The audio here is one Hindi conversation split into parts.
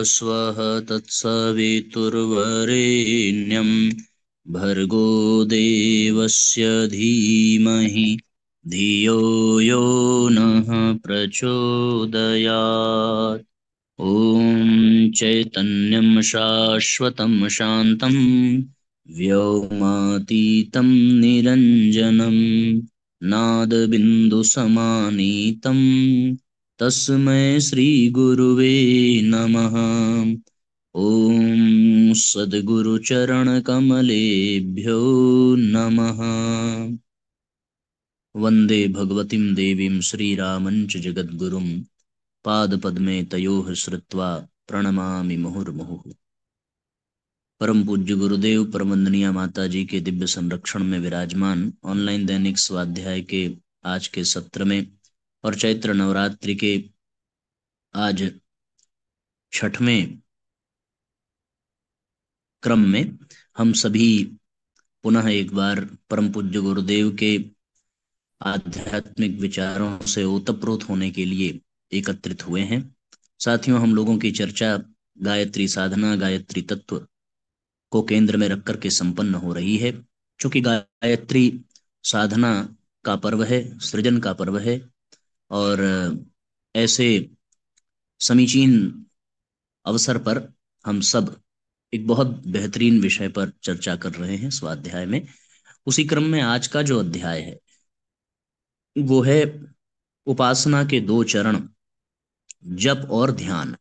स्वः तत्सवितुर्वरेण्यं भर्गो देवस्य धीमहि धियो यो नः प्रचोदयात्। ॐ चैतन्यं शाश्वतं शान्तं व्योमातीतं निरञ्जनं नादबिन्दुसमानीतं तस्मै श्रीगुरुवे नमः। ॐ सद्गुरुचरणकमलेभ्यो नमः। वन्दे भगवतीं देवीं श्रीरामं च जगद्गुरुं पादपद्मे तयोः श्रुत्वा प्रणमामि मुहुर्मुहुः। परम पूज्य गुरुदेव परमवंदनीय माता जी के दिव्य संरक्षण में विराजमान ऑनलाइन दैनिक स्वाध्याय के आज के सत्र में और चैत्र नवरात्रि के आज छठवें क्रम में हम सभी पुनः एक बार परम पूज्य गुरुदेव के आध्यात्मिक विचारों से ओतप्रोत होने के लिए एकत्रित हुए हैं। साथियों, हम लोगों की चर्चा गायत्री साधना, गायत्री तत्व को केंद्र में रखकर के संपन्न हो रही है। क्योंकि गायत्री साधना का पर्व है, सृजन का पर्व है, और ऐसे समीचीन अवसर पर हम सब एक बहुत बेहतरीन विषय पर चर्चा कर रहे हैं स्वाध्याय में। उसी क्रम में आज का जो अध्याय है वो है उपासना के दो चरण, जप और ध्यान।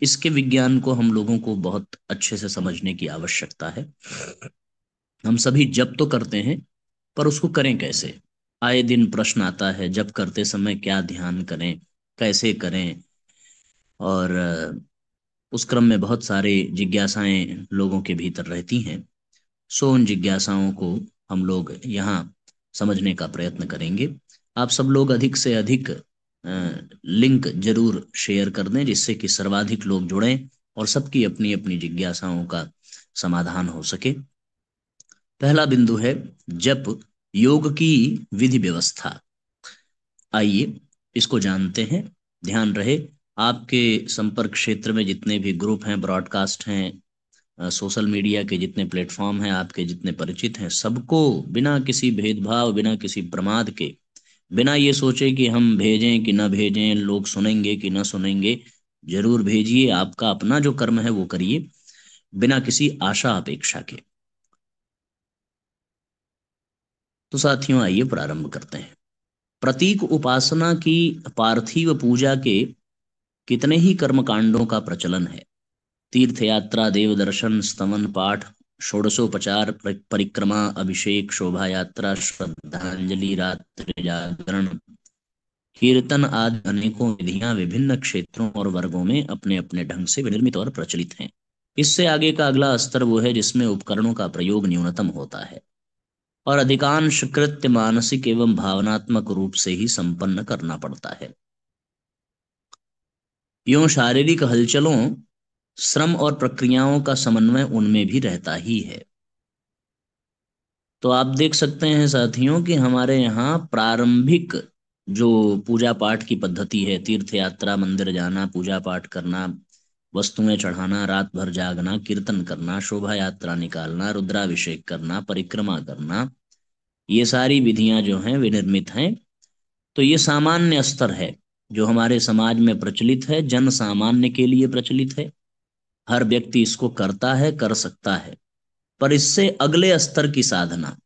इसके विज्ञान को हम लोगों को बहुत अच्छे से समझने की आवश्यकता है। हम सभी जप तो करते हैं, पर उसको करें कैसे? आए दिन प्रश्न आता है, जप करते समय क्या ध्यान करें, कैसे करें? और उस क्रम में बहुत सारे जिज्ञासाएं लोगों के भीतर रहती हैं। सो उन जिज्ञासाओं को हम लोग यहाँ समझने का प्रयत्न करेंगे। आप सब लोग अधिक से अधिक लिंक जरूर शेयर कर दें, जिससे कि सर्वाधिक लोग जुड़ें और सबकी अपनी अपनी जिज्ञासाओं का समाधान हो सके। पहला बिंदु है जप योग की विधि व्यवस्था। आइए इसको जानते हैं। ध्यान रहे, आपके संपर्क क्षेत्र में जितने भी ग्रुप हैं, ब्रॉडकास्ट हैं, सोशल मीडिया के जितने प्लेटफॉर्म हैं, आपके जितने परिचित हैं, सबको बिना किसी भेदभाव, बिना किसी प्रमाद के, बिना ये सोचे कि हम भेजें कि ना भेजें, लोग सुनेंगे कि ना सुनेंगे, जरूर भेजिए। आपका अपना जो कर्म है वो करिए, बिना किसी आशा अपेक्षा के। तो साथियों, आइए प्रारंभ करते हैं। प्रतीक उपासना की पार्थिव पूजा के कितने ही कर्मकांडों का प्रचलन है। तीर्थ यात्रा, देव दर्शन, स्तवन पाठ, षोडशोपचार, परिक्रमा, अभिषेक, शोभा यात्रा, श्रद्धांजलि, रात्रि जागरण, कीर्तन आदि अनेकों विधियां विभिन्न क्षेत्रों और वर्गों में अपने अपने ढंग से विनिर्मित और प्रचलित हैं। इससे आगे का अगला स्तर वो है जिसमें उपकरणों का प्रयोग न्यूनतम होता है और अधिकांश कृत्य मानसिक एवं भावनात्मक रूप से ही संपन्न करना पड़ता है। यूं शारीरिक हलचलों, श्रम और प्रक्रियाओं का समन्वय उनमें भी रहता ही है। तो आप देख सकते हैं साथियों कि हमारे यहाँ प्रारंभिक जो पूजा पाठ की पद्धति है, तीर्थ यात्रा, मंदिर जाना, पूजा पाठ करना, वस्तुएं चढ़ाना, रात भर जागना, कीर्तन करना, शोभा यात्रा निकालना, रुद्राभिषेक करना, परिक्रमा करना, ये सारी विधियां जो हैं विनिर्मित हैं। तो ये सामान्य स्तर है जो हमारे समाज में प्रचलित है, जन सामान्य के लिए प्रचलित है। हर व्यक्ति इसको करता है, कर सकता है। पर इससे अगले स्तर की साधना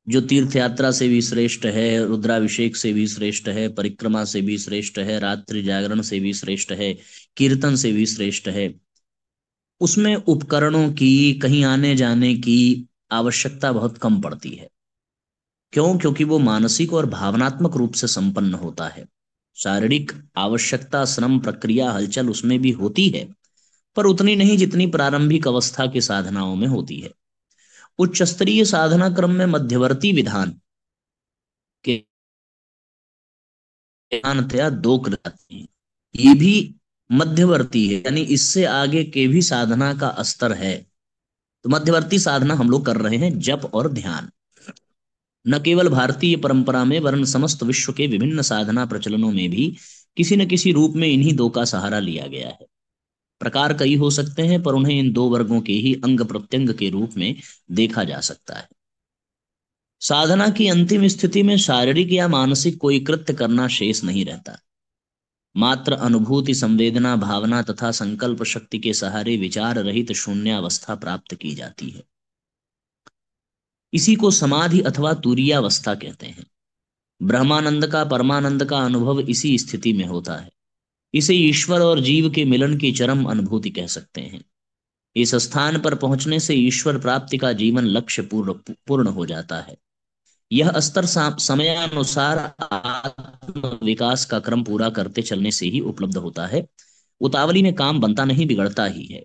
जो तीर्थ यात्रा से भी श्रेष्ठ है, रुद्राभिषेक से भी श्रेष्ठ है, परिक्रमा से भी श्रेष्ठ है, रात्रि जागरण से भी श्रेष्ठ है, कीर्तन से भी श्रेष्ठ है, उसमें उपकरणों की, कहीं आने जाने की आवश्यकता बहुत कम पड़ती है। क्यों? क्योंकि वो मानसिक और भावनात्मक रूप से संपन्न होता है। शारीरिक आवश्यकता, श्रम, प्रक्रिया, हलचल उसमें भी होती है, पर उतनी नहीं जितनी प्रारंभिक अवस्था की साधनाओं में होती है। उच्च स्तरीय साधना क्रम में मध्यवर्ती विधान के सामान्यतया दो कहलाते हैं। ये भी मध्यवर्ती है, यानी इससे आगे के भी साधना का स्तर है। तो मध्यवर्ती साधना हम लोग कर रहे हैं, जप और ध्यान। न केवल भारतीय परंपरा में वरन समस्त विश्व के विभिन्न साधना प्रचलनों में भी किसी न किसी रूप में इन्हीं दो का सहारा लिया गया है। प्रकार कई हो सकते हैं, पर उन्हें इन दो वर्गों के ही अंग प्रत्यंग के रूप में देखा जा सकता है। साधना की अंतिम स्थिति में शारीरिक या मानसिक कोई कृत्य करना शेष नहीं रहता। मात्र अनुभूति, संवेदना, भावना तथा संकल्प शक्ति के सहारे विचार रहित शून्यावस्था प्राप्त की जाती है। इसी को समाधि अथवा तुरीयावस्था कहते हैं। ब्रह्मानंद का, परमानंद का अनुभव इसी स्थिति में होता है। इसे ईश्वर और जीव के मिलन की चरम अनुभूति कह सकते हैं। इस स्थान पर पहुंचने से ईश्वर प्राप्ति का जीवन लक्ष्य पूर्ण हो जाता है। यह स्तर समयानुसार आत्म विकास का क्रम पूरा करते चलने से ही उपलब्ध होता है। उतावली में काम बनता नहीं, बिगड़ता ही है।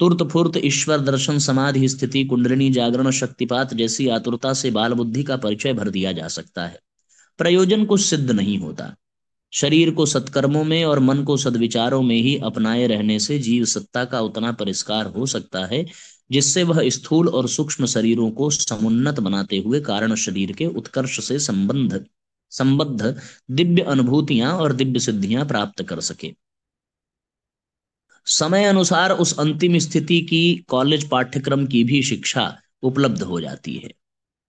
तुर्त फुर्त ईश्वर दर्शन, समाधि स्थिति, कुंडलिनी जागरण, शक्तिपात जैसी आतुरता से बाल बुद्धि का परिचय भर दिया जा सकता है। प्रयोजन कुछ सिद्ध नहीं होता। शरीर को सत्कर्मों में और मन को सद्विचारों में ही अपनाए रहने से जीव सत्ता का उतना परिष्कार हो सकता है जिससे वह स्थूल और सूक्ष्म शरीरों को समुन्नत बनाते हुए कारण शरीर के उत्कर्ष से संबद्ध दिव्य अनुभूतियां और दिव्य सिद्धियां प्राप्त कर सके। समय अनुसार उस अंतिम स्थिति की कॉलेज पाठ्यक्रम की भी शिक्षा उपलब्ध हो जाती है।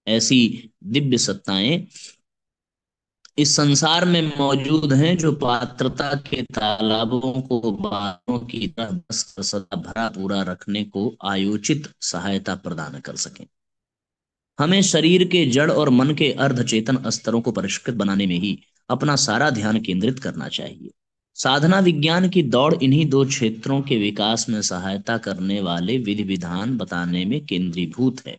ऐसी दिव्य सत्ताएं इस संसार में मौजूद हैं जो पात्रता के तालाबों को बालों की तरह बस सदा भरा पूरा रखने को आयोचित सहायता प्रदान कर सकें। हमें शरीर के जड़ और मन के अर्ध चेतन स्तरों को परिष्कृत बनाने में ही अपना सारा ध्यान केंद्रित करना चाहिए। साधना विज्ञान की दौड़ इन्हीं दो क्षेत्रों के विकास में सहायता करने वाले विधि विधान बताने में केंद्रीभूत है।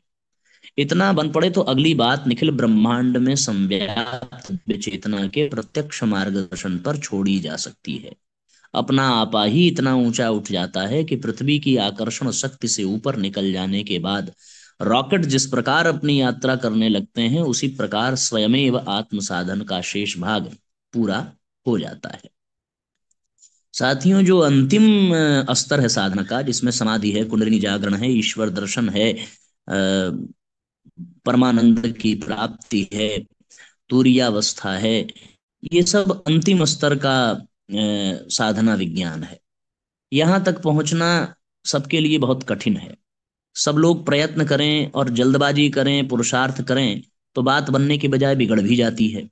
इतना बन पड़े तो अगली बात निखिल ब्रह्मांड में संव्याप्त चेतना के प्रत्यक्ष मार्गदर्शन पर छोड़ी जा सकती है। अपना आपा ही इतना ऊंचा उठ जाता है कि पृथ्वी की आकर्षण शक्ति से ऊपर निकल जाने के बाद रॉकेट जिस प्रकार अपनी यात्रा करने लगते हैं, उसी प्रकार स्वयमेव आत्म साधन का शेष भाग पूरा हो जाता है। साथियों, जो अंतिम स्तर है साधना का, जिसमें समाधि है, कुंडलिनी जागरण है, ईश्वर दर्शन है, परमानंद की प्राप्ति है, तुरीयावस्था है, ये सब अंतिम स्तर का साधना विज्ञान है। यहां तक पहुंचना सबके लिए बहुत कठिन है। सब लोग प्रयत्न करें और जल्दबाजी करें, पुरुषार्थ करें तो बात बनने के बजाय बिगड़ भी जाती है।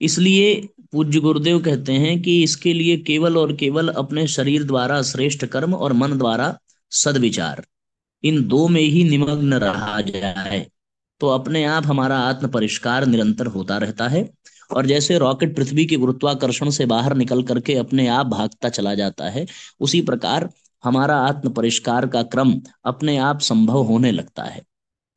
इसलिए पूज्य गुरुदेव कहते हैं कि इसके लिए केवल और केवल अपने शरीर द्वारा श्रेष्ठ कर्म और मन द्वारा सद्विचार, इन दो में ही निमग्न रहा जाए तो अपने आप हमारा आत्म परिष्कार निरंतर होता रहता है। और जैसे रॉकेट पृथ्वी के गुरुत्वाकर्षण से बाहर निकल करके अपने आप भागता चला जाता है, उसी प्रकार हमारा आत्म परिष्कार का क्रम अपने आप संभव होने लगता है।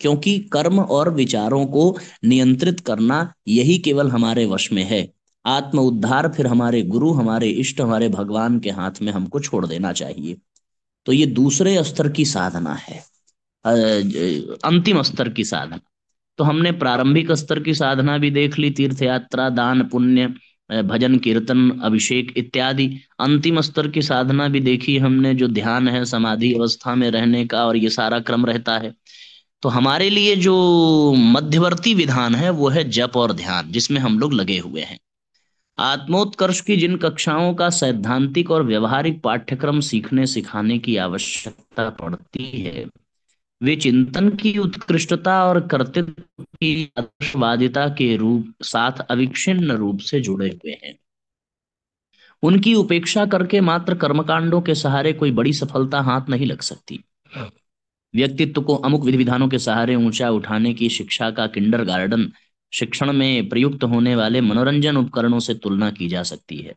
क्योंकि कर्म और विचारों को नियंत्रित करना यही केवल हमारे वश में है। आत्म उद्धार फिर हमारे गुरु, हमारे इष्ट, हमारे भगवान के हाथ में हमको छोड़ देना चाहिए। तो ये दूसरे स्तर की साधना है, अंतिम स्तर की साधना। तो हमने प्रारंभिक स्तर की साधना भी देख ली, तीर्थ यात्रा, दान पुण्य, भजन कीर्तन, अभिषेक इत्यादि। अंतिम स्तर की साधना भी देखी हमने, जो ध्यान है, समाधि अवस्था में रहने का, और ये सारा क्रम रहता है। तो हमारे लिए जो मध्यवर्ती विधान है वो है जप और ध्यान, जिसमें हम लोग लगे हुए हैं। आत्मोत्कर्ष की जिन कक्षाओं का सैद्धांतिक और व्यवहारिक पाठ्यक्रम सीखने सिखाने की आवश्यकता पड़ती है, वे चिंतन की उत्कृष्टता और कर्तृत्व की आदर्शवादिता के रूप साथ अविच्छिन्न रूप से जुड़े हुए हैं। उनकी उपेक्षा करके मात्र कर्मकांडों के सहारे कोई बड़ी सफलता हाथ नहीं लग सकती। व्यक्तित्व को अमुक विधि विधानों के सहारे ऊंचा उठाने की शिक्षा का किंडरगार्टन शिक्षण में प्रयुक्त होने वाले मनोरंजन उपकरणों से तुलना की जा सकती है,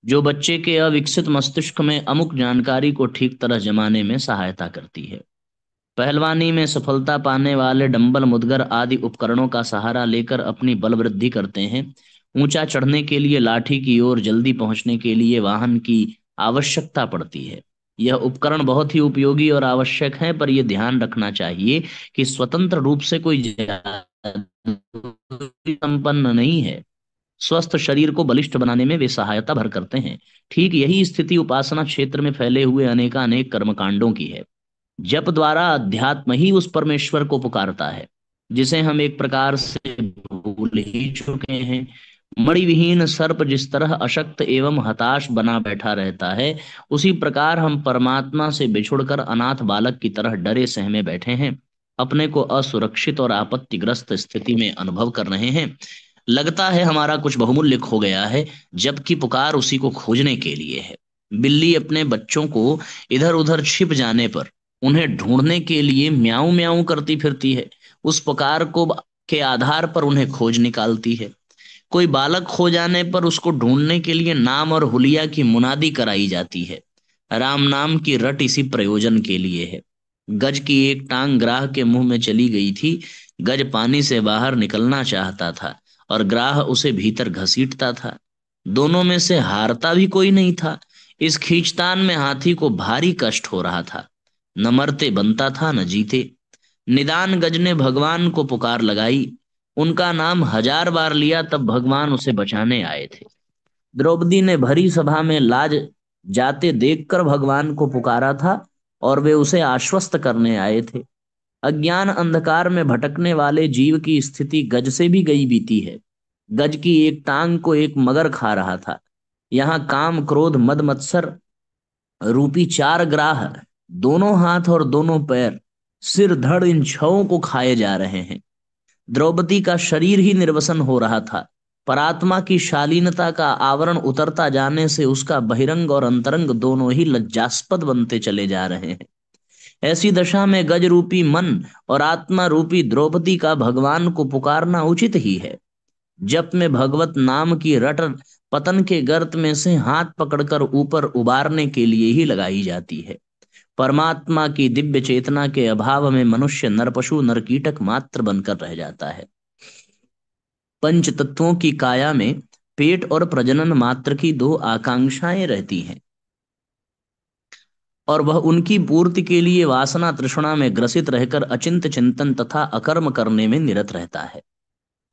जो बच्चे के अविकसित मस्तिष्क में अमुक जानकारी को ठीक तरह जमाने में सहायता करती है। पहलवानी में सफलता पाने वाले डंबल, मुदगर आदि उपकरणों का सहारा लेकर अपनी बल वृद्धि करते हैं। ऊंचा चढ़ने के लिए लाठी की ओर जल्दी पहुंचने के लिए वाहन की आवश्यकता पड़ती है। यह उपकरण बहुत ही उपयोगी और आवश्यक है, पर यह ध्यान रखना चाहिए कि स्वतंत्र रूप से कोई संपन्न नहीं है। स्वस्थ शरीर को बलिष्ठ बनाने में वे सहायता भर करते हैं। ठीक यही स्थिति उपासना क्षेत्र में फैले हुए अनेकानेक कर्मकांडों की है। जप द्वारा अध्यात्म ही उस परमेश्वर को पुकारता है जिसे हम एक प्रकार से भूल ही चुके हैं। मणिविहीन सर्प जिस तरह अशक्त एवं हताश बना बैठा रहता है, उसी प्रकार हम परमात्मा से बिछुड़कर अनाथ बालक की तरह डरे सहमे बैठे हैं, अपने को असुरक्षित और आपत्तिग्रस्त स्थिति में अनुभव कर रहे हैं। लगता है हमारा कुछ बहुमूल्य खो गया है, जबकि पुकार उसी को खोजने के लिए है। बिल्ली अपने बच्चों को इधर उधर छिप जाने पर उन्हें ढूंढने के लिए म्याऊं म्याऊं करती फिरती है। उस पुकार को के आधार पर उन्हें खोज निकालती है। कोई बालक खो जाने पर उसको ढूंढने के लिए नाम और हुलिया की मुनादी कराई जाती है। राम नाम की रट इसी प्रयोजन के लिए है। गज की एक टांग ग्राह के मुंह में चली गई थी। गज पानी से बाहर निकलना चाहता था और ग्राह उसे भीतर घसीटता था। दोनों में से हारता भी कोई नहीं था। इस खींचतान में हाथी को भारी कष्ट हो रहा था। न मरते बनता था न जीते। निदान गज ने भगवान को पुकार लगाई। उनका नाम 1000 बार लिया तब भगवान उसे बचाने आए थे। द्रौपदी ने भरी सभा में लाज जाते देखकर भगवान को पुकारा था और वे उसे आश्वस्त करने आए थे। अज्ञान अंधकार में भटकने वाले जीव की स्थिति गज से भी गई बीती है। गज की एक टांग को एक मगर खा रहा था। यहाँ काम क्रोध मद मत्सर रूपी 4 ग्राह, दोनों हाथ और दोनों पैर, सिर धड़ इन छहों को खाए जा रहे हैं। द्रौपदी का शरीर ही निर्वसन हो रहा था। परात्मा की शालीनता का आवरण उतरता जाने से उसका बहिरंग और अंतरंग दोनों ही लज्जास्पद बनते चले जा रहे हैं। ऐसी दशा में गज रूपी मन और आत्मा रूपी द्रौपदी का भगवान को पुकारना उचित ही है। जप में भगवत नाम की रट पतन के गर्त में से हाथ पकड़कर ऊपर उबारने के लिए ही लगाई जाती है। परमात्मा की दिव्य चेतना के अभाव में मनुष्य नरपशु नरकीटक मात्र बनकर रह जाता है। पंच तत्वों की काया में पेट और प्रजनन मात्र की 2 आकांक्षाएं रहती हैं और वह उनकी पूर्ति के लिए वासना तृष्णा में ग्रसित रहकर अचिंत चिंतन तथा अकर्म करने में निरत रहता है।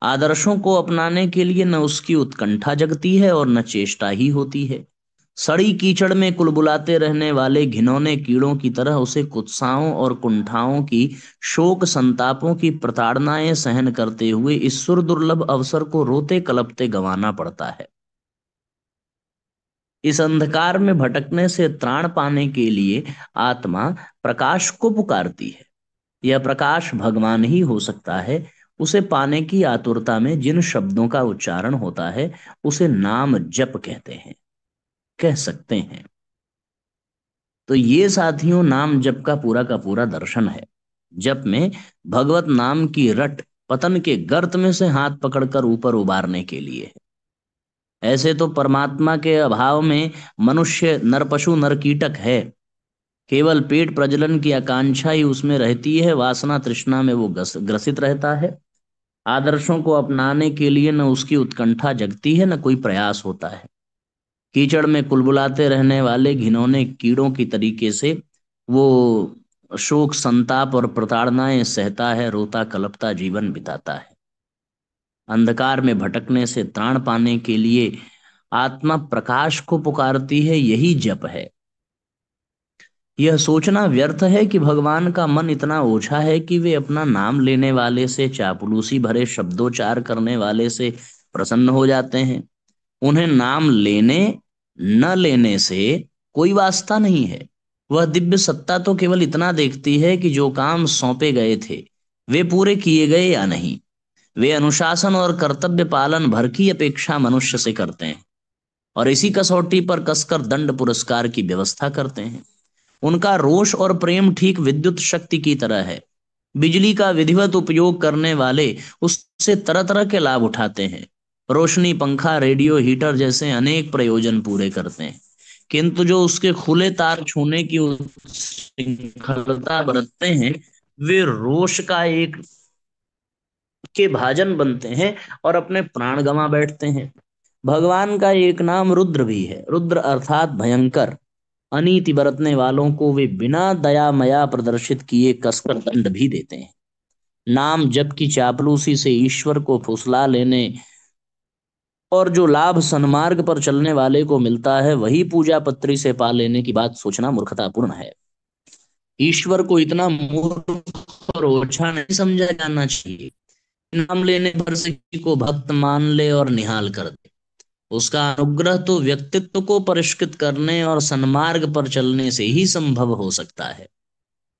आदर्शों को अपनाने के लिए न उसकी उत्कंठा जगती है और न चेष्टा ही होती है। सड़ी कीचड़ में कुलबुलाते रहने वाले घिनौने कीड़ों की तरह उसे कुत्साओं और कुंठाओं की शोक संतापों की प्रताड़नाएं सहन करते हुए इस सुर दुर्लभ अवसर को रोते कलपते गंवाना पड़ता है। इस अंधकार में भटकने से त्राण पाने के लिए आत्मा प्रकाश को पुकारती है। यह प्रकाश भगवान ही हो सकता है। उसे पाने की आतुरता में जिन शब्दों का उच्चारण होता है उसे नाम जप कहते हैं, कह सकते हैं। तो ये साथियों नाम जप का पूरा दर्शन है। जप में भगवत नाम की रट पतन के गर्त में से हाथ पकड़कर ऊपर उबारने के लिए है। ऐसे तो परमात्मा के अभाव में मनुष्य नरपशु नरकीटक है। केवल पेट प्रजनन की आकांक्षा ही उसमें रहती है। वासना तृष्णा में वो ग्रसित रहता है। आदर्शों को अपनाने के लिए न उसकी उत्कंठा जगती है न कोई प्रयास होता है। कीचड़ में कुलबुलाते रहने वाले घिनौने कीड़ों की तरीके से वो शोक संताप और प्रताड़नाएं सहता है, रोता कलपता जीवन बिताता है। अंधकार में भटकने से त्राण पाने के लिए आत्मा प्रकाश को पुकारती है, यही जप है। यह सोचना व्यर्थ है कि भगवान का मन इतना ओछा है कि वे अपना नाम लेने वाले से, चापलूसी भरे शब्दोच्चार करने वाले से प्रसन्न हो जाते हैं। उन्हें नाम लेने न लेने से कोई वास्ता नहीं है। वह दिव्य सत्ता तो केवल इतना देखती है कि जो काम सौंपे गए थे वे पूरे किए गए या नहीं। वे अनुशासन और कर्तव्य पालन भर की अपेक्षा मनुष्य से करते हैं और इसी कसौटी पर कसकर दंड पुरस्कार की व्यवस्था करते हैं। उनका रोष और प्रेम ठीक विद्युत शक्ति की तरह है। बिजली का विधिवत उपयोग करने वाले उससे तरह तरह के लाभ उठाते हैं। रोशनी, पंखा, रेडियो, हीटर जैसे अनेक प्रयोजन पूरे करते हैं, किंतु जो उसके खुले तार छूने की उच्छृंखलता बरतते हैं वे रोष का एक के भाजन बनते हैं और अपने प्राण गंवा बैठते हैं। भगवान का एक नाम रुद्र भी है। रुद्र अर्थात भयंकर। अनीति बरतने वालों को वे बिना दया मया प्रदर्शित किए कसकर दंड भी देते हैं। नाम जप की चापलूसी से ईश्वर को फुसला लेने और जो लाभ सन्मार्ग पर चलने वाले को मिलता है वही पूजा पत्री से पा लेने की बात सोचना मूर्खतापूर्ण है। ईश्वर को इतना मूर्ख और ओछा नहीं समझा जाना चाहिए। नाम लेने पर से किसी को भक्त मान ले और निहाल कर दे, उसका अनुग्रह तो व्यक्तित्व को परिष्कृत करने और सन्मार्ग पर चलने से ही संभव हो सकता है।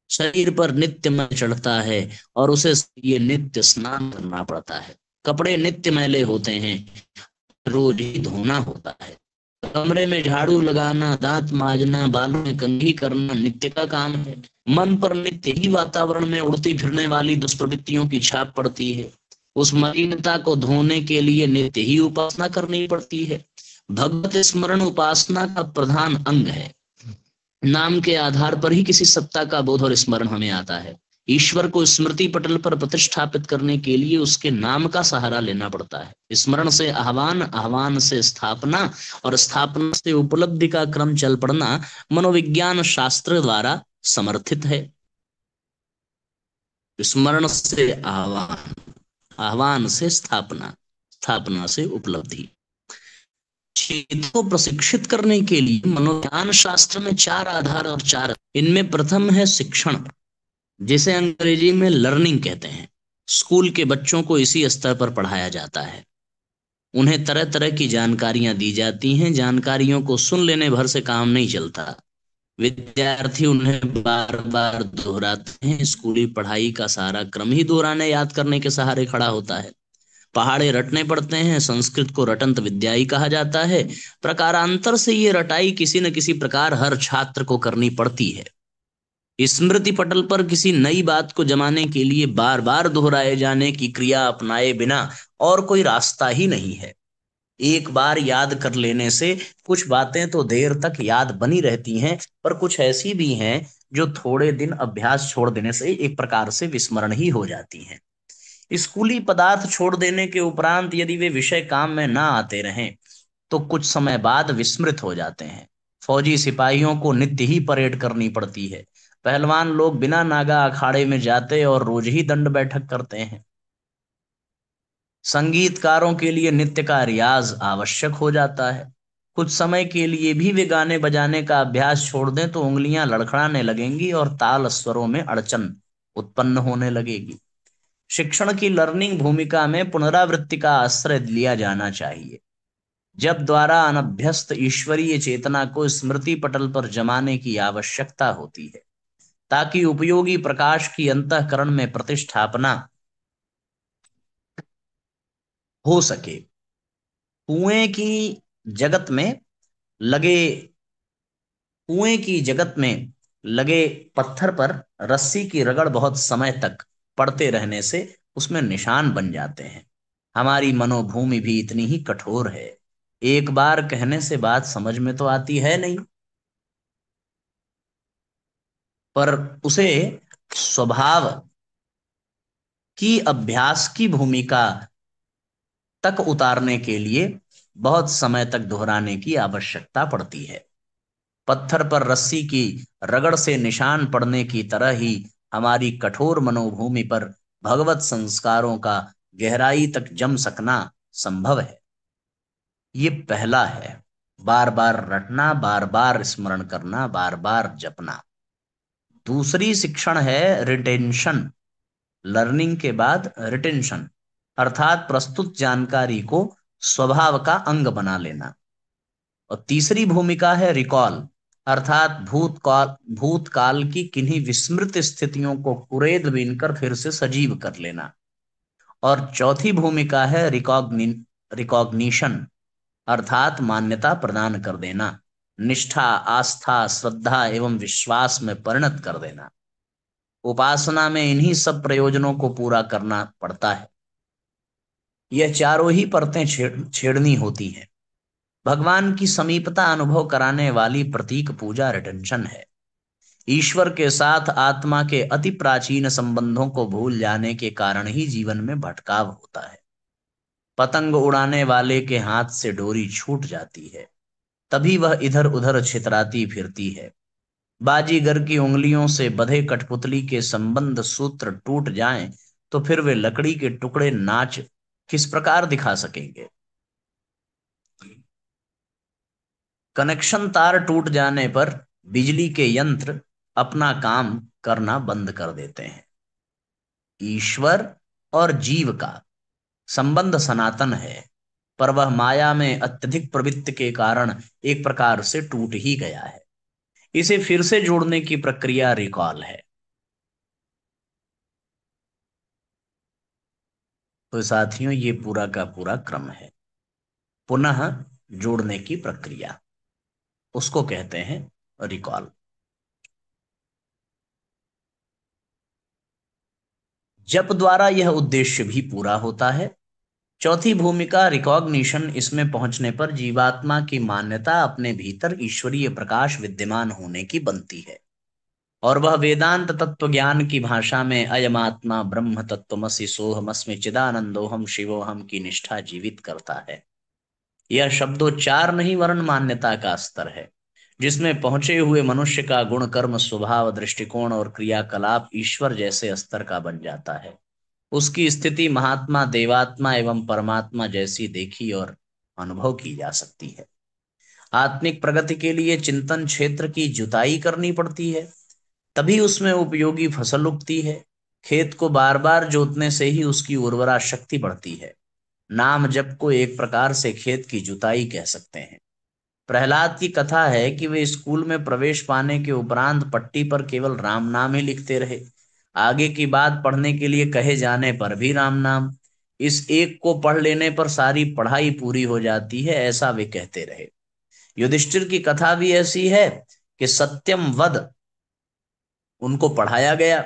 शरीर पर नित्य मैल चढ़ता है और उसे ये नित्य स्नान करना पड़ता है। कपड़े नित्य मैले होते हैं, रोज ही धोना होता है। कमरे में झाड़ू लगाना, दांत माजना, बालों में कंघी करना नित्य का काम है। मन पर नित्य ही वातावरण में उड़ती फिरने वाली दुष्प्रवृत्तियों की छाप पड़ती है। उस मलिनता को धोने के लिए नित्य ही उपासना करनी पड़ती है। भगवत स्मरण उपासना का प्रधान अंग है। नाम के आधार पर ही किसी सत्ता का बोध और स्मरण हमें आता है। ईश्वर को स्मृति पटल पर प्रतिष्ठापित करने के लिए उसके नाम का सहारा लेना पड़ता है। स्मरण से आह्वान, आह्वान से स्थापना और स्थापना से उपलब्धि का क्रम चल पड़ना मनोविज्ञान शास्त्र द्वारा समर्थित है। स्मरण से आह्वान, आह्वान से स्थापना, स्थापना से उपलब्धि। चेतन को प्रशिक्षित करने के लिए मनोविज्ञान शास्त्र में चार आधार और चार, इनमें प्रथम है शिक्षण, जिसे अंग्रेजी में लर्निंग कहते हैं। स्कूल के बच्चों को इसी स्तर पर पढ़ाया जाता है। उन्हें तरह तरह की जानकारियां दी जाती हैं। जानकारियों को सुन लेने भर से काम नहीं चलता, विद्यार्थी उन्हें बार बार दोहराते हैं। स्कूली पढ़ाई का सारा क्रम ही दोहराने याद करने के सहारे खड़ा होता है। पहाड़े रटने पड़ते हैं। संस्कृत को रटंत विद्या ही कहा जाता है। प्रकारांतर से ये रटाई किसी न किसी प्रकार हर छात्र को करनी पड़ती है। स्मृति पटल पर किसी नई बात को जमाने के लिए बार बार दोहराए जाने की क्रिया अपनाए बिना और कोई रास्ता ही नहीं है। एक बार याद कर लेने से कुछ बातें तो देर तक याद बनी रहती हैं, पर कुछ ऐसी भी हैं जो थोड़े दिन अभ्यास छोड़ देने से एक प्रकार से विस्मरण ही हो जाती हैं। स्कूली पदार्थ छोड़ देने के उपरांत यदि वे विषय काम में ना आते रहें तो कुछ समय बाद विस्मृत हो जाते हैं। फौजी सिपाहियों को नित्य ही परेड करनी पड़ती है। पहलवान लोग बिना नागा अखाड़े में जाते और रोज ही दंड बैठक करते हैं। संगीतकारों के लिए नित्य का रियाज आवश्यक हो जाता है। कुछ समय के लिए भी वे गाने बजाने का अभ्यास छोड़ दें तो उंगलियां लड़खड़ाने लगेंगी और ताल स्वरों में अड़चन उत्पन्न होने लगेगी। शिक्षण की लर्निंग भूमिका में पुनरावृत्ति का आश्रय लिया जाना चाहिए, जब द्वारा अनभ्यस्त ईश्वरीय चेतना को स्मृति पटल पर जमाने की आवश्यकता होती है, ताकि उपयोगी प्रकाश की अंतःकरण में प्रतिष्ठापना हो सके। कुएं की जगत में लगे कुएं की जगत में लगे पत्थर पर रस्सी की रगड़ बहुत समय तक पड़ते रहने से उसमें निशान बन जाते हैं। हमारी मनोभूमि भी इतनी ही कठोर है। एक बार कहने से बात समझ में तो आती है नहीं, पर उसे स्वभाव की अभ्यास की भूमिका तक उतारने के लिए बहुत समय तक दोहराने की आवश्यकता पड़ती है। पत्थर पर रस्सी की रगड़ से निशान पड़ने की तरह ही हमारी कठोर मनोभूमि पर भगवत संस्कारों का गहराई तक जम सकना संभव है। ये पहला है, बार बार रटना, बार बार स्मरण करना, बार बार जपना। दूसरी शिक्षण है रिटेंशन। लर्निंग के बाद रिटेंशन, अर्थात प्रस्तुत जानकारी को स्वभाव का अंग बना लेना। और तीसरी भूमिका है रिकॉल, अर्थात भूतकाल की किन्हीं विस्मृत स्थितियों को कुरेद बीनकर फिर से सजीव कर लेना। और चौथी भूमिका है रिकॉग्निशन, अर्थात मान्यता प्रदान कर देना, निष्ठा, आस्था, श्रद्धा एवं विश्वास में परिणत कर देना। उपासना में इन्हीं सब प्रयोजनों को पूरा करना पड़ता है। यह चारों ही परतें छेड़नी होती हैं। भगवान की समीपता अनुभव कराने वाली प्रतीक पूजा रिटेंशन है। ईश्वर के साथ आत्मा के अति प्राचीन संबंधों को भूल जाने के कारण ही जीवन में भटकाव होता है। पतंग उड़ाने वाले के हाथ से डोरी छूट जाती है, तभी वह इधर उधर छितराती फिरती है। बाजीगर की उंगलियों से बंधे कठपुतली के संबंध सूत्र टूट जाएं तो फिर वे लकड़ी के टुकड़े नाच किस प्रकार दिखा सकेंगे। कनेक्शन तार टूट जाने पर बिजली के यंत्र अपना काम करना बंद कर देते हैं। ईश्वर और जीव का संबंध सनातन है, पर वह माया में अत्यधिक प्रवृत्ति के कारण एक प्रकार से टूट ही गया है। इसे फिर से जोड़ने की प्रक्रिया रिकॉल है। तो साथियों, ये पूरा का पूरा क्रम है, पुनः जोड़ने की प्रक्रिया, उसको कहते हैं रिकॉल। जप द्वारा यह उद्देश्य भी पूरा होता है। चौथी भूमिका रिकॉग्निशन। इसमें पहुंचने पर जीवात्मा की मान्यता अपने भीतर ईश्वरीय प्रकाश विद्यमान होने की बनती है, और वह वेदांत तत्व ज्ञान की भाषा में अयमात्मा ब्रह्म तत्वमसि सोहमस्मि चिदानंदोहम शिवोहम की निष्ठा जीवित करता है। यह शब्दोच्चार नहीं, वर्ण मान्यता का स्तर है, जिसमें पहुंचे हुए मनुष्य का गुण कर्म स्वभाव दृष्टिकोण और क्रियाकलाप ईश्वर जैसे स्तर का बन जाता है। उसकी स्थिति महात्मा देवात्मा एवं परमात्मा जैसी देखी और अनुभव की जा सकती है। आत्मिक प्रगति के लिए चिंतन क्षेत्र की जुताई करनी पड़ती है, तभी उसमें उपयोगी फसल उगती है। खेत को बार बार जोतने से ही उसकी उर्वरा शक्ति बढ़ती है। नाम जप को एक प्रकार से खेत की जुताई कह सकते हैं। प्रहलाद की कथा है कि वे स्कूल में प्रवेश पाने के उपरांत पट्टी पर केवल राम नाम ही लिखते रहे। आगे की बात पढ़ने के लिए कहे जाने पर भी राम नाम। इस एक को पढ़ लेने पर सारी पढ़ाई पूरी हो जाती है, ऐसा वे कहते रहे। युधिष्ठिर की कथा भी ऐसी है कि सत्यम वद उनको पढ़ाया गया,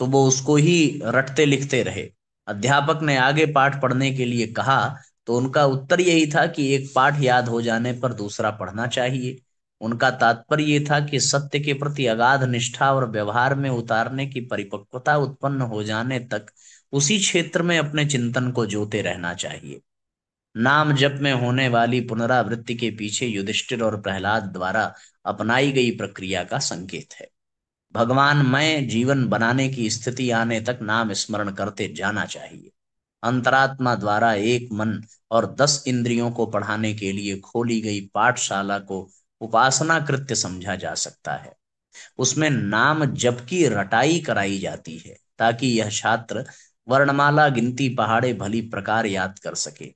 तो वो उसको ही रटते लिखते रहे। अध्यापक ने आगे पाठ पढ़ने के लिए कहा, तो उनका उत्तर यही था कि एक पाठ याद हो जाने पर दूसरा पढ़ना चाहिए। उनका तात्पर्य ये था कि सत्य के प्रति अगाध निष्ठा और व्यवहार में उतारने की परिपक्वता उत्पन्न हो जाने तक उसी क्षेत्र में अपने चिंतन को जोते रहना चाहिए। नाम जप में होने वाली पुनरावृत्ति के पीछे युधिष्ठिर और प्रहलाद द्वारा अपनाई गई प्रक्रिया का संकेत है। भगवान मैं जीवन बनाने की स्थिति आने तक नाम स्मरण करते जाना चाहिए। अंतरात्मा द्वारा एक मन और 10 इंद्रियों को पढ़ाने के लिए खोली गई पाठशाला को उपासना कृत्य समझा जा सकता है। उसमें नाम जप की रटाई कराई जाती है, ताकि यह छात्र वर्णमाला गिनती पहाड़े भली प्रकार याद कर सके।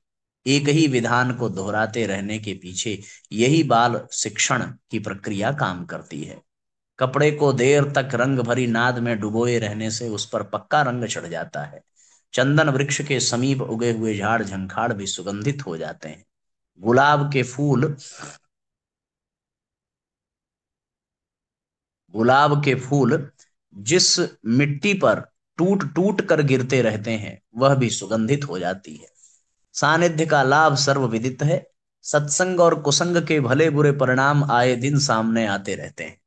एक ही विधान को दोहराते रहने के पीछे यही बाल शिक्षण की प्रक्रिया काम करती है। कपड़े को देर तक रंग भरी नाद में डुबोए रहने से उस पर पक्का रंग चढ़ जाता है। चंदन वृक्ष के समीप उगे हुए झाड़ झंखाड़ भी सुगंधित हो जाते हैं। गुलाब के फूल गुलाब के फूल जिस मिट्टी पर टूट टूट कर गिरते रहते हैं, वह भी सुगंधित हो जाती है। सानिध्य का लाभ सर्वविदित है। सत्संग और कुसंग के भले बुरे परिणाम आए दिन सामने आते रहते हैं।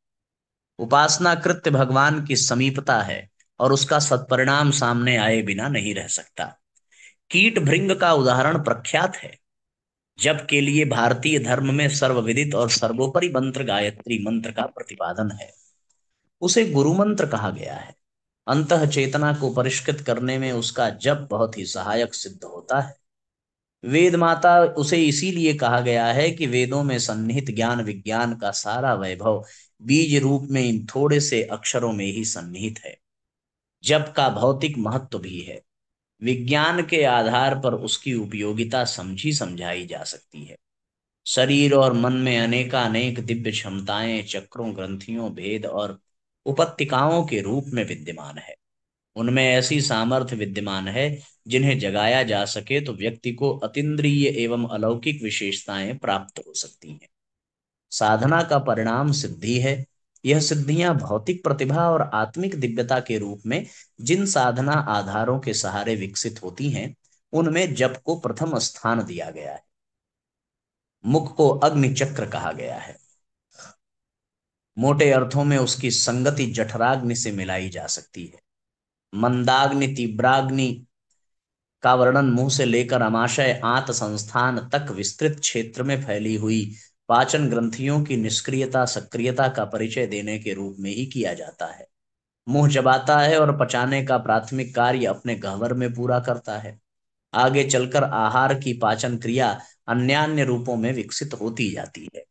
उपासना कृत्य भगवान की समीपता है, और उसका सत्परिणाम सामने आए बिना नहीं रह सकता। कीट भृंग का उदाहरण प्रख्यात है। जप के लिए भारतीय धर्म में सर्वविदित और सर्वोपरि मंत्र गायत्री मंत्र का प्रतिपादन है। उसे गुरु मंत्र कहा गया है। अंतः चेतना को परिष्कृत करने में उसका जप बहुत ही सहायक सिद्ध होता है। वेद माता उसे इसीलिए कहा गया है कि वेदों में सन्निहित ज्ञान विज्ञान का सारा वैभव बीज रूप में इन थोड़े से अक्षरों में ही सन्निहित है। जप का भौतिक महत्व भी है। विज्ञान के आधार पर उसकी उपयोगिता समझी समझाई जा सकती है। शरीर और मन में अनेकानेक दिव्य क्षमताएं चक्रों ग्रंथियों भेद और उपत्तिकाओं के रूप में विद्यमान है। उनमें ऐसी सामर्थ्य विद्यमान है जिन्हें जगाया जा सके तो व्यक्ति को अतीन्द्रिय एवं अलौकिक विशेषताएं प्राप्त हो सकती हैं। साधना का परिणाम सिद्धि है। यह सिद्धियां भौतिक प्रतिभा और आत्मिक दिव्यता के रूप में जिन साधना आधारों के सहारे विकसित होती हैं, उनमें जप को प्रथम स्थान दिया गया है। मुख को अग्नि चक्र कहा गया है। मोटे अर्थों में उसकी संगति जठराग्नि से मिलाई जा सकती है। मंदाग्नि तीव्राग्नि का वर्णन मुंह से लेकर अमाशय आंत संस्थान तक विस्तृत क्षेत्र में फैली हुई पाचन ग्रंथियों की निष्क्रियता सक्रियता का परिचय देने के रूप में ही किया जाता है। मुंह चबाता है और पचाने का प्राथमिक कार्य अपने गह्वर में पूरा करता है। आगे चलकर आहार की पाचन क्रिया अन्यान्य रूपों में विकसित होती जाती है।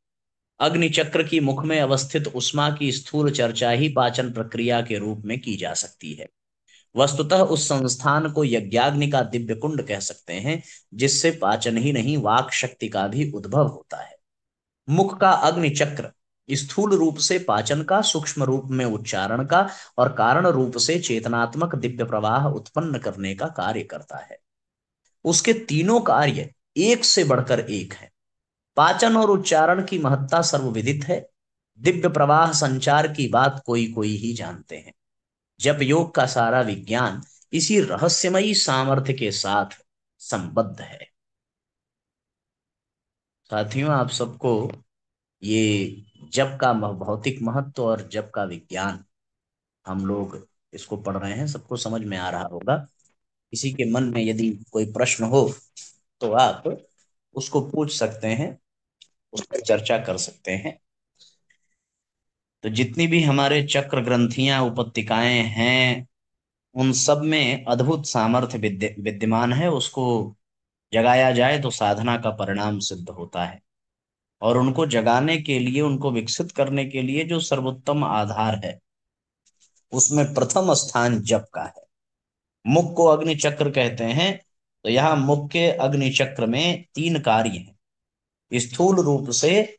अग्नि चक्र की मुख में अवस्थित उष्मा की स्थूल चर्चा ही पाचन प्रक्रिया के रूप में की जा सकती है। वस्तुतः उस संस्थान को यज्ञाग्नि का दिव्य कुंड कह सकते हैं, जिससे पाचन ही नहीं वाक शक्ति का भी उद्भव होता है। मुख का अग्नि चक्र स्थूल रूप से पाचन का, सूक्ष्म रूप में उच्चारण का और कारण रूप से चेतनात्मक दिव्य प्रवाह उत्पन्न करने का कार्य करता है। उसके तीनों कार्य एक से बढ़कर एक है। पाचन और उच्चारण की महत्ता सर्वविदित है। दिव्य प्रवाह संचार की बात कोई कोई ही जानते हैं। जप योग का सारा विज्ञान इसी रहस्यमयी सामर्थ्य के साथ संबद्ध है। साथियों, आप सबको ये जप का भौतिक महत्व और जप का विज्ञान, हम लोग इसको पढ़ रहे हैं, सबको समझ में आ रहा होगा। किसी के मन में यदि कोई प्रश्न हो तो आप उसको पूछ सकते हैं, उस पर चर्चा कर सकते हैं। तो जितनी भी हमारे चक्र ग्रंथियां उपत्तिकाएं हैं, उन सब में अद्भुत सामर्थ्य विद्यमान है। उसको जगाया जाए तो साधना का परिणाम सिद्ध होता है। और उनको जगाने के लिए, उनको विकसित करने के लिए जो सर्वोत्तम आधार है, उसमें प्रथम स्थान जप का है। मुख को अग्नि चक्र कहते हैं, तो यहाँ मुख के अग्नि चक्र में तीन कार्य हैं। स्थूल रूप से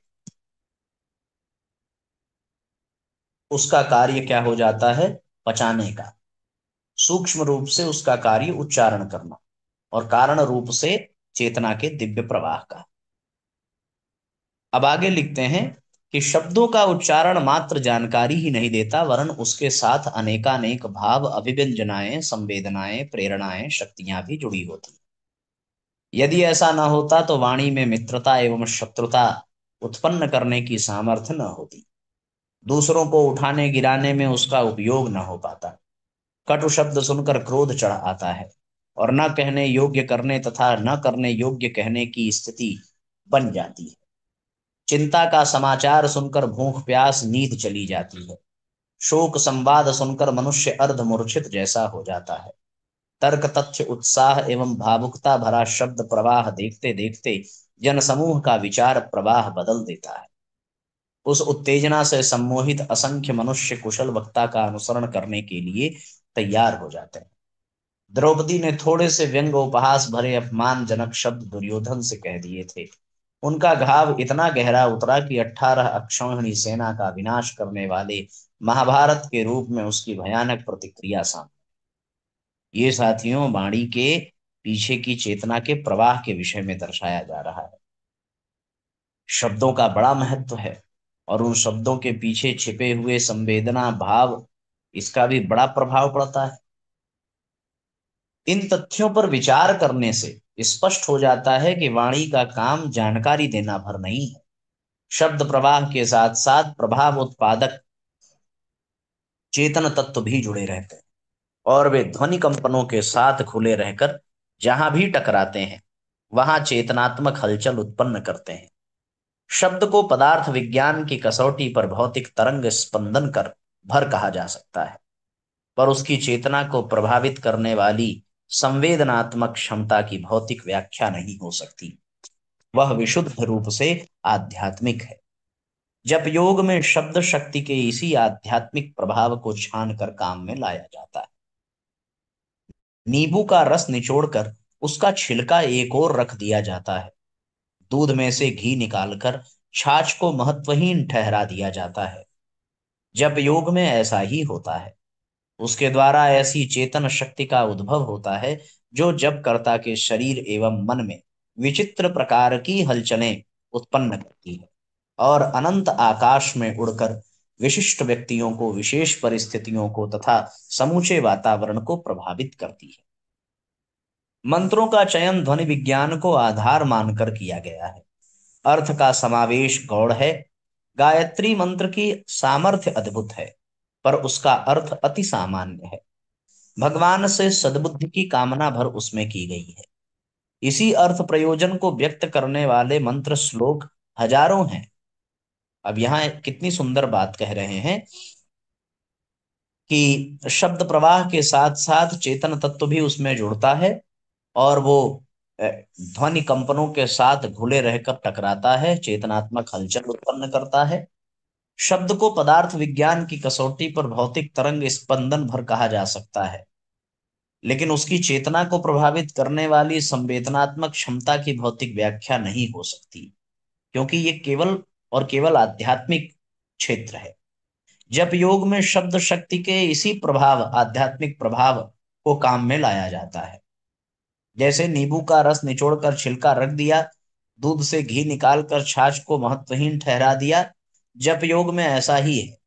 उसका कार्य क्या हो जाता है? पचाने का। सूक्ष्म रूप से उसका कार्य उच्चारण करना, और कारण रूप से चेतना के दिव्य प्रवाह का। अब आगे लिखते हैं कि शब्दों का उच्चारण मात्र जानकारी ही नहीं देता, वरन उसके साथ अनेकानेक भाव, अभिव्यंजनाएं, संवेदनाएं, प्रेरणाएं, शक्तियां भी जुड़ी होती। यदि ऐसा न होता तो वाणी में मित्रता एवं शत्रुता उत्पन्न करने की सामर्थ्य न होती। दूसरों को उठाने गिराने में उसका उपयोग न हो पाता। कटु शब्द सुनकर क्रोध चढ़ आता है, और न कहने योग्य करने तथा न करने योग्य कहने की स्थिति बन जाती है। चिंता का समाचार सुनकर भूख प्यास नींद चली जाती है। शोक संवाद सुनकर मनुष्य अर्ध मूर्छित जैसा हो जाता है। तर्क तथ्य उत्साह एवं भावुकता भरा शब्द प्रवाह देखते देखते जन समूह का विचार प्रवाह बदल देता है। उस उत्तेजना से सम्मोहित असंख्य मनुष्य कुशल वक्ता का अनुसरण करने के लिए तैयार हो जाते हैं। द्रौपदी ने थोड़े से व्यंग उपहास भरे अपमानजनक शब्द दुर्योधन से कह दिए थे। उनका घाव इतना गहरा उतरा कि 18 अक्षौहिणी सेना का विनाश करने वाले महाभारत के रूप में उसकी भयानक प्रतिक्रिया सामने। ये साथियों, वाणी के पीछे की चेतना के प्रवाह के विषय में दर्शाया जा रहा है। शब्दों का बड़ा महत्व है, और उन शब्दों के पीछे छिपे हुए संवेदना भाव, इसका भी बड़ा प्रभाव पड़ता है। इन तथ्यों पर विचार करने से स्पष्ट हो जाता है कि वाणी का काम जानकारी देना भर नहीं है। शब्द प्रवाह के साथ साथ प्रभाव उत्पादक चेतन तत्व भी जुड़े रहते हैं, और वे ध्वनि कंपनों के साथ खुले रहकर जहां भी टकराते हैं, वहां चेतनात्मक हलचल उत्पन्न करते हैं। शब्द को पदार्थ विज्ञान की कसौटी पर भौतिक तरंग स्पंदन कर भर कहा जा सकता है, पर उसकी चेतना को प्रभावित करने वाली संवेदनात्मक क्षमता की भौतिक व्याख्या नहीं हो सकती। वह विशुद्ध रूप से आध्यात्मिक है। जब योग में शब्द शक्ति के इसी आध्यात्मिक प्रभाव को छान कर काम में लाया जाता है। नींबू का रस निचोड़कर उसका छिलका एक ओर रख दिया जाता है। दूध में से घी निकालकर छाछ को महत्वहीन ठहरा दिया जाता है। जब योग में ऐसा ही होता है। उसके द्वारा ऐसी चेतन शक्ति का उद्भव होता है, जो जब कर्ता के शरीर एवं मन में विचित्र प्रकार की हलचलें उत्पन्न करती है, और अनंत आकाश में उड़कर विशिष्ट व्यक्तियों को, विशेष परिस्थितियों को तथा समूचे वातावरण को प्रभावित करती है। मंत्रों का चयन ध्वनि विज्ञान को आधार मानकर किया गया है। अर्थ का समावेश गौड़ है। गायत्री मंत्र की सामर्थ्य अद्भुत है, पर उसका अर्थ अति सामान्य है। भगवान से सद्बुद्धि की कामना भर उसमें की गई है। इसी अर्थ प्रयोजन को व्यक्त करने वाले मंत्र श्लोक हजारों हैं। अब यहाँ कितनी सुंदर बात कह रहे हैं कि शब्द प्रवाह के साथ साथ चेतन तत्व भी उसमें जुड़ता है, और वो ध्वनि कंपनों के साथ घुले रहकर टकराता है, चेतनात्मक हलचल उत्पन्न करता है। शब्द को पदार्थ विज्ञान की कसौटी पर भौतिक तरंग स्पंदन भर कहा जा सकता है। लेकिन उसकी चेतना को प्रभावित करने वाली संवेदनात्मक क्षमता की भौतिक व्याख्या नहीं हो सकती, क्योंकि ये केवल और केवल आध्यात्मिक क्षेत्र है। जब योग में शब्द शक्ति के इसी प्रभाव, आध्यात्मिक प्रभाव को काम में लाया जाता है। जैसे नींबू का रस निचोड़कर छिलका रख दिया, दूध से घी निकालकर छाछ को महत्वहीन ठहरा दिया, जप योग में ऐसा ही है।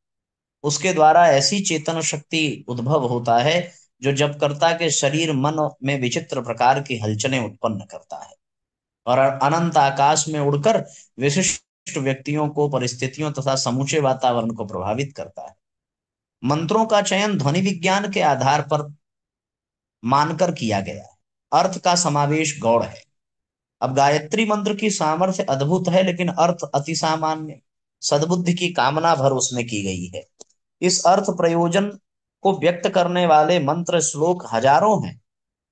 उसके द्वारा ऐसी चेतन शक्ति उद्भव होता है जो जपकर्ता के शरीर मन में विचित्र प्रकार की हलचलें उत्पन्न करता है और अनंत आकाश में उड़कर विशिष्ट व्यक्तियों को, परिस्थितियों तथा समूचे वातावरण को प्रभावित करता है। मंत्रों का चयन ध्वनि विज्ञान के आधार पर मानकर किया गया है। अर्थ का समावेश गौड़ है। अब गायत्री मंत्र की सामर्थ्य अद्भुत है, लेकिन अर्थ अति सामान्य, सद्बुद्धि की कामना भर उसमें की गई है। इस अर्थ प्रयोजन को व्यक्त करने वाले मंत्र श्लोक हजारों हैं।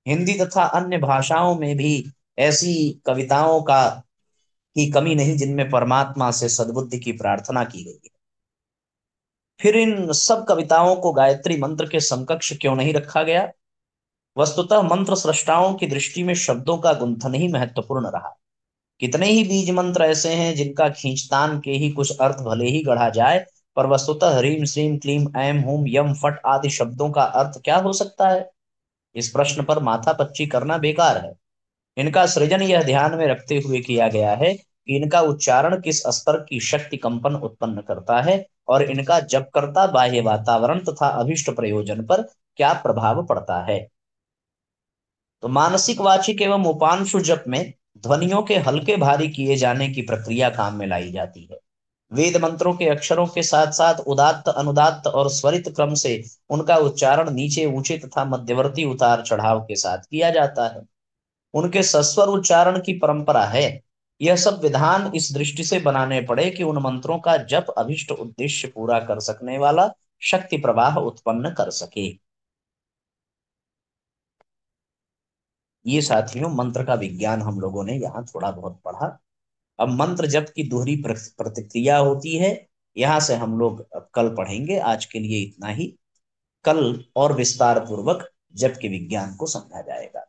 हिंदी तथा अन्य भाषाओं में भी ऐसी कविताओं का की कमी नहीं जिनमें परमात्मा से सद्बुद्धि की प्रार्थना की गई है। फिर इन सब कविताओं को गायत्री मंत्र के समकक्ष क्यों नहीं रखा गया? वस्तुतः मंत्र सृष्टाओं की दृष्टि में शब्दों का गुंथन ही महत्वपूर्ण रहा। कितने ही बीज मंत्र ऐसे हैं जिनका खींचतान के ही कुछ अर्थ भले ही गढ़ा जाए, पर वस्तुतः ह्रीम श्रीम क्लीम ऐम हुम यम फट आदि शब्दों का अर्थ क्या हो सकता है? इस प्रश्न पर माथापच्ची करना बेकार है। इनका सृजन यह ध्यान में रखते हुए किया गया है कि इनका उच्चारण किस स्तर की शक्ति कंपन उत्पन्न करता है और इनका जपकर्ता बाह्य वातावरण तथा अभिष्ट प्रयोजन पर क्या प्रभाव पड़ता है। तो मानसिक, वाचिक एवं उपांशु जप में ध्वनियों के हल्के भारी किए जाने की प्रक्रिया काम में लाई जाती है। वेद मंत्रों के अक्षरों के साथ साथ उदात्त, अनुदात्त और स्वरित क्रम से उनका उच्चारण नीचे ऊंचे तथा मध्यवर्ती उतार चढ़ाव के साथ किया जाता है। उनके सस्वर उच्चारण की परंपरा है। यह सब विधान इस दृष्टि से बनाने पड़े कि उन मंत्रों का जप अभिष्ट उद्देश्य पूरा कर सकने वाला शक्ति प्रवाह उत्पन्न कर सके। ये साथियों मंत्र का विज्ञान हम लोगों ने यहाँ थोड़ा बहुत पढ़ा। अब मंत्र जप की दोहरी प्रतिक्रिया होती है, यहाँ से हम लोग अब कल पढ़ेंगे। आज के लिए इतना ही। कल और विस्तार पूर्वक जप के विज्ञान को समझा जाएगा।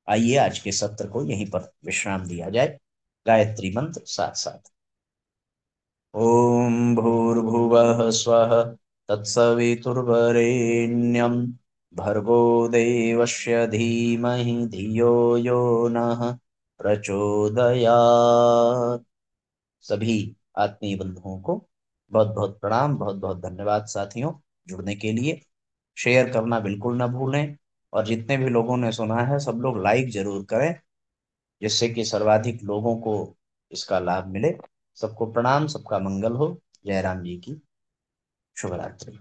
आइए आज के सत्र को यहीं पर विश्राम दिया जाए। गायत्री मंत्र साथ साथ। ओम भूर्भुवः स्वः तत्सवितुर्वरेण्यं भर्गो देवस्य धीमहि धियो यो नः प्रचोदयात्। सभी आत्मीय बंधुओं को बहुत बहुत प्रणाम, बहुत बहुत धन्यवाद साथियों जुड़ने के लिए। शेयर करना बिल्कुल ना भूलें और जितने भी लोगों ने सुना है सब लोग लाइक जरूर करें, जिससे कि सर्वाधिक लोगों को इसका लाभ मिले। सबको प्रणाम, सबका मंगल हो। जय राम जी की शुभ रात्रि।